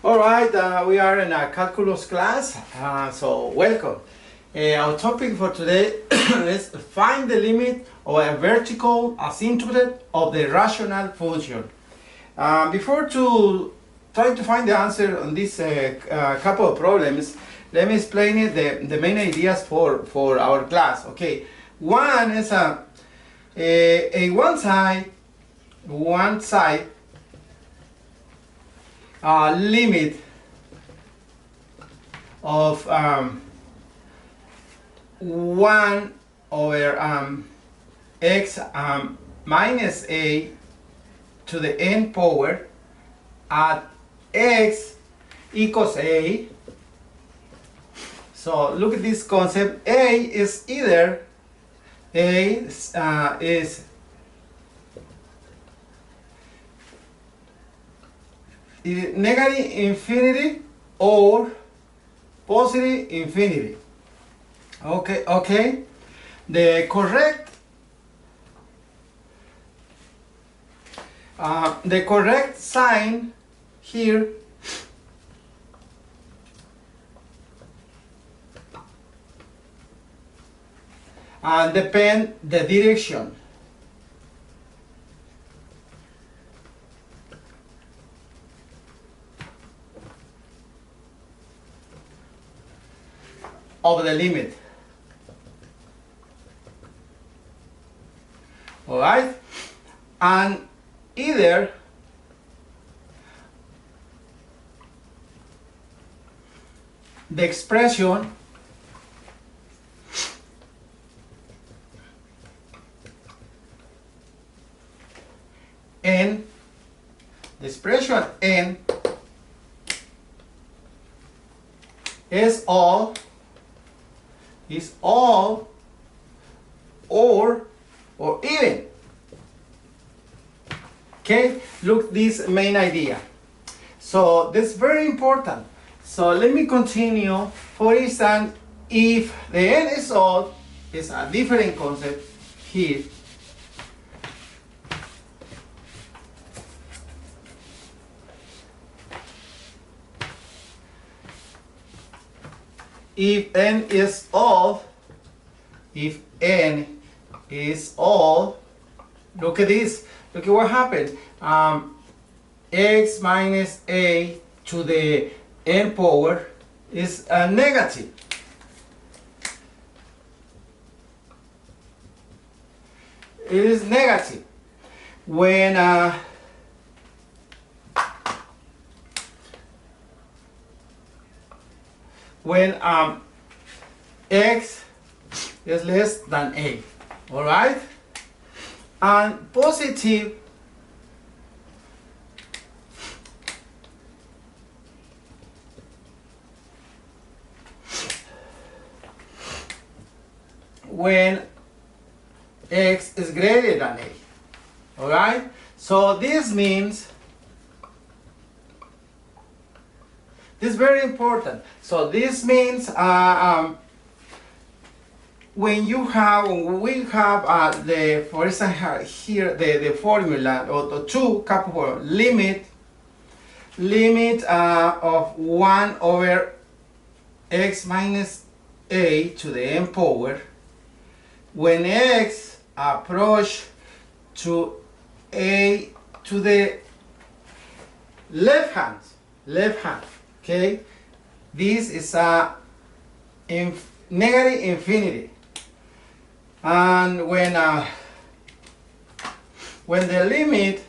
All right, we are in a calculus class, so welcome. Our topic for today is find the limit of a vertical asymptote of the rational function. Before to try to find the answer on this couple of problems, let me explain it, the main ideas for our class. Okay, one is one side limit of 1 over x minus a to the n power at x equals a. So look at this concept. A is either is negative infinity or positive infinity. Okay. The correct sign here depend the direction. Of the limit. All right, and either the expression n is all or even. Okay, look this main idea. So this is very important. So let me continue. For instance, if the n is odd, is a different concept here. If n is odd, look at this. Look at what happened. X minus a to the n power is negative. It is negative. When x is less than a, all right, and positive when x is greater than a, all right. So this means this is very important. So this means when we have the, for instance, here the formula or the two couple limit of 1 over x minus a to the n power, when x approach to a to the left hand, okay, this is a negative infinity. And when the limit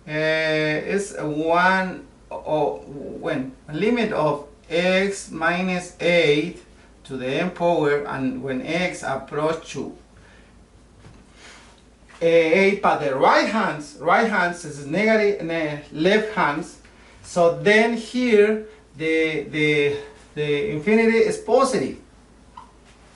is 1, or when limit of x minus 8 to the n power, and when x approach to a, but the right hands is negative left hands. So then here the infinity is positive.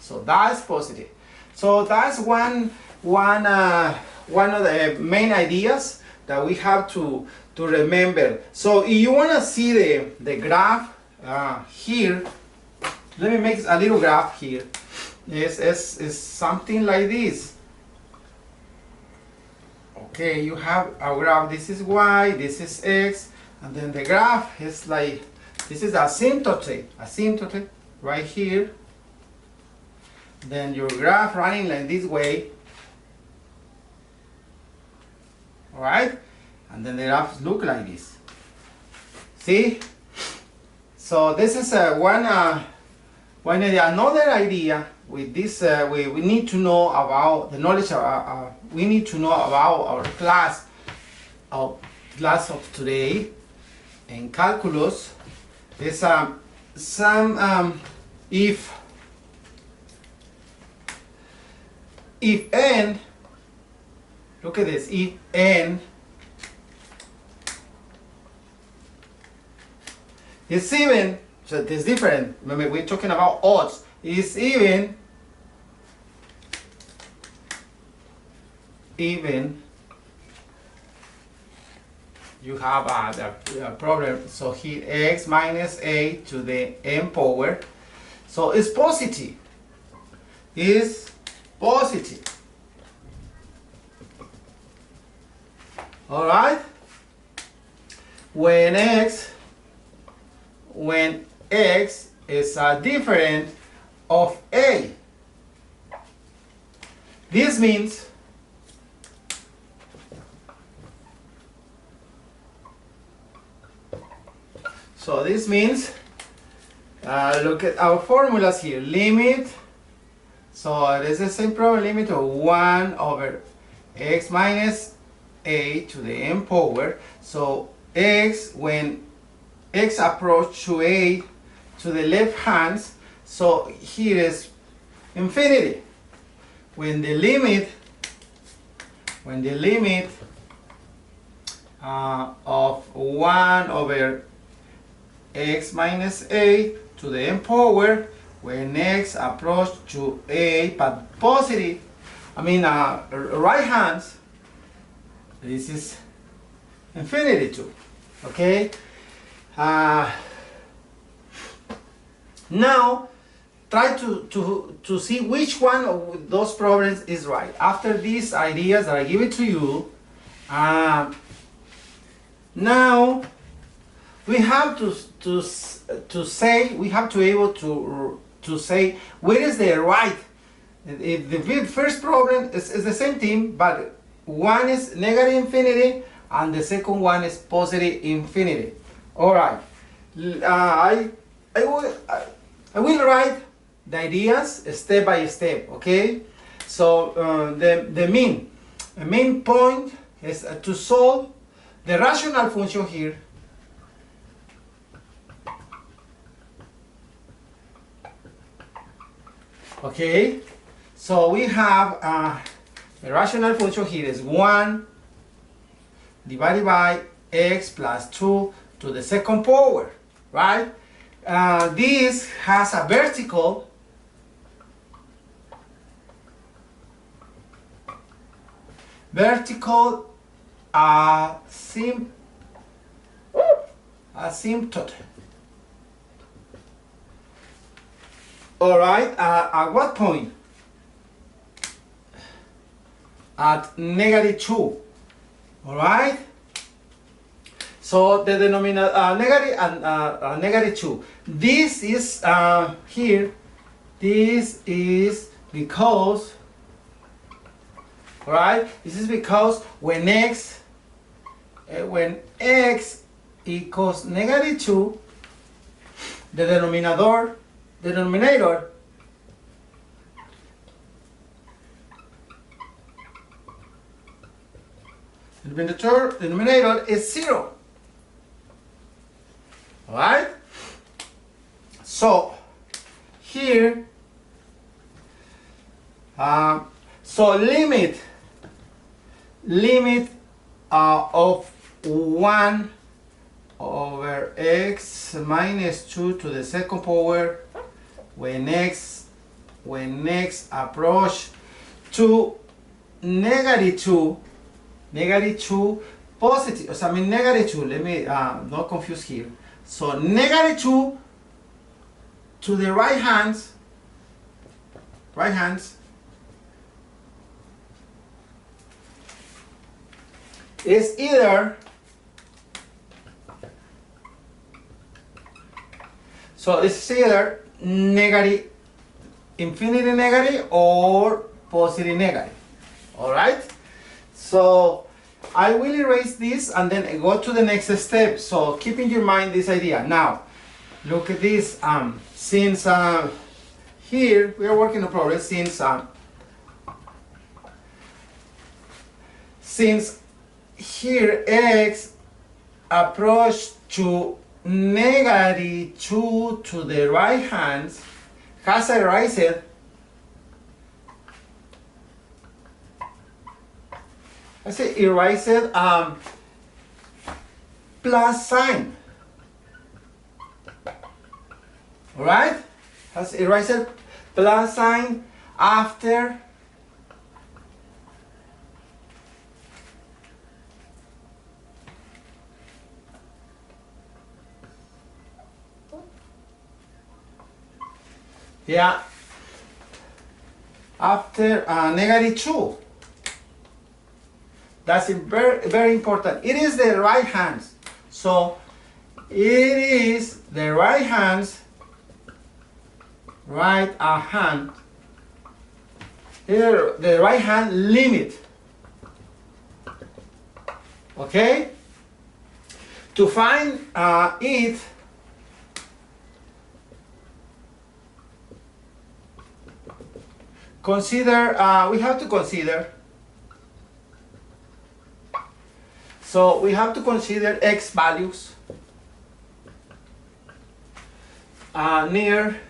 So that's positive. So that's one of the main ideas that we have to remember. So if you want to see the graph here, let me make a little graph here. It's something like this. Okay, you have a graph. This is y, this is x, And then the graph is like, this is asymptote right here. Then your graph running like this way. Alright? And then the graphs look like this. See? So this is another idea with this. We need to know about the knowledge. We need to know about our class of today in calculus. Is some if n. Look at this. If n is even, so it's different. Remember, we're talking about odds. Is even you have the problem. So here x minus a to the n power. So it's positive. Is positive. All right. When x is different of a, this means look at our formulas here. Limit, so it is the same problem, limit of 1 over x minus a to the n power. So x, when x approach to a to the left hand, so here is infinity. When the limit of 1 over x minus a to the n power, when x approach to a but positive, right hand, this is infinity too. Okay. Now try to see which one of those problems is right. After these ideas that I give it to you, now we have to say, we have to be able to say where is the right. If the first problem is the same thing, but one is negative infinity and the second one is positive infinity. All right. I will write the ideas step by step. Okay. So the main point is to solve the rational function here. Okay. So we have the rational function here is 1 divided by x plus 2 to the second power, right? This has a vertical asymptote. All right, at what point? At -2. All right. So the denominator negative and -2. This is here. This is because, all right. This is because when x equals -2, the denominator the denominator is 0. All right. So here, so limit of 1 over x minus 2 to the second power when x approach to -2 positive, so -2, let me not confuse here. So -2 to the right hand is either So this is either negative, infinity negative, or positive negative. All right. So I will erase this and then go to the next step. So keep in your mind this idea. Now, look at this. Since here we are working on progress. Since here x approach to negative 2 to the right hand has erased plus sign. All right, has erased plus sign after negative 2. That's very, very important. It is the right hand. So it is the right hand, the right hand limit. Okay? To find it, we have to consider. So we have to consider x values near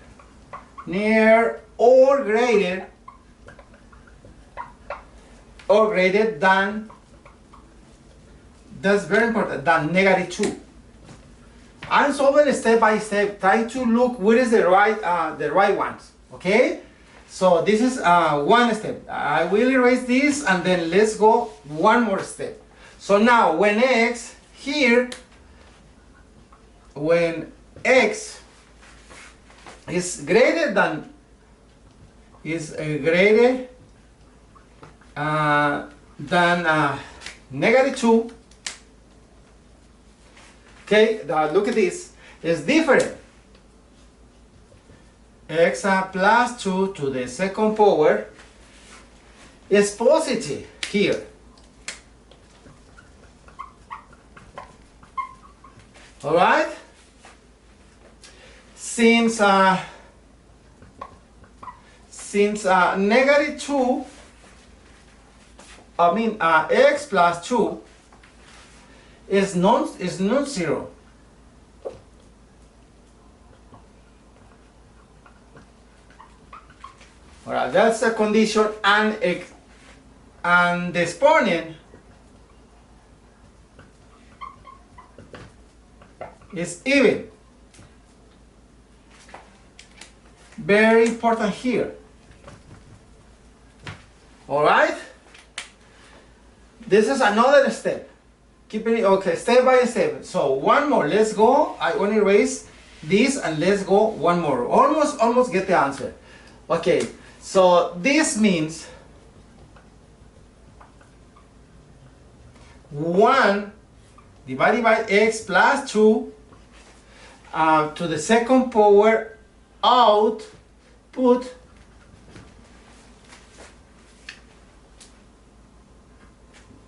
or greater than, that's very important, than negative 2. I'm solving step by step, trying to look what is the right ones. Okay? So this is one step. I will erase this and then let's go one more step. So now when x is greater than negative 2, okay, look at this, is different. X plus 2 to the second power is positive here. All right. Since negative 2, x plus 2 is non-zero. All right, that's a condition, and the exponent is even. Very important here. All right. This is another step. Keeping it okay, step by step. So one more. Let's go. I want to erase this and let's go one more. Almost get the answer. Okay. So this means 1 divided by x plus 2 to the second power output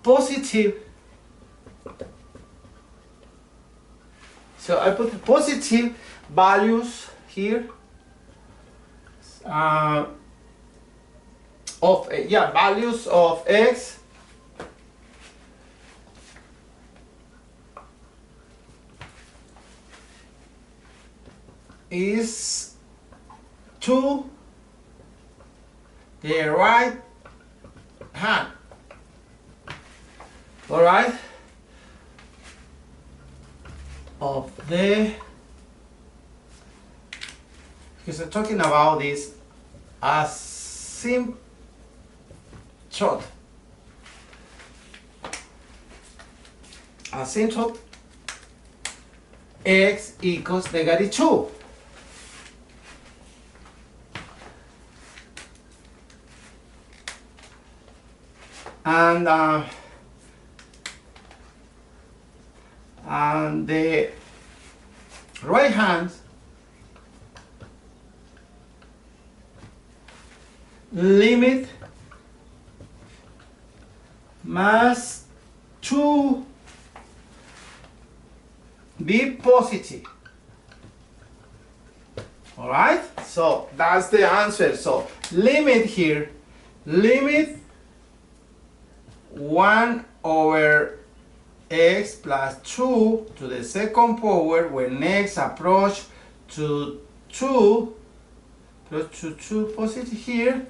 positive. So I put positive values here values of x is to the right hand. All right, of the, because I'm talking about this asymptote. Asymptote x equals negative 2. And the right hand limit must to be positive. All right, so that's the answer. So limit here, limit 1 over x plus 2 to the second power when x approach to 2 plus 2 positive here.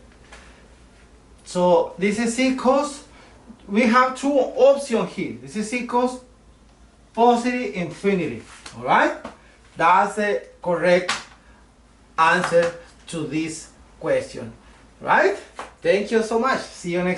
So this is equals, we have two options here. This is equals positive infinity. All right, that's the correct answer to this question. Right? Thank you so much. See you next time.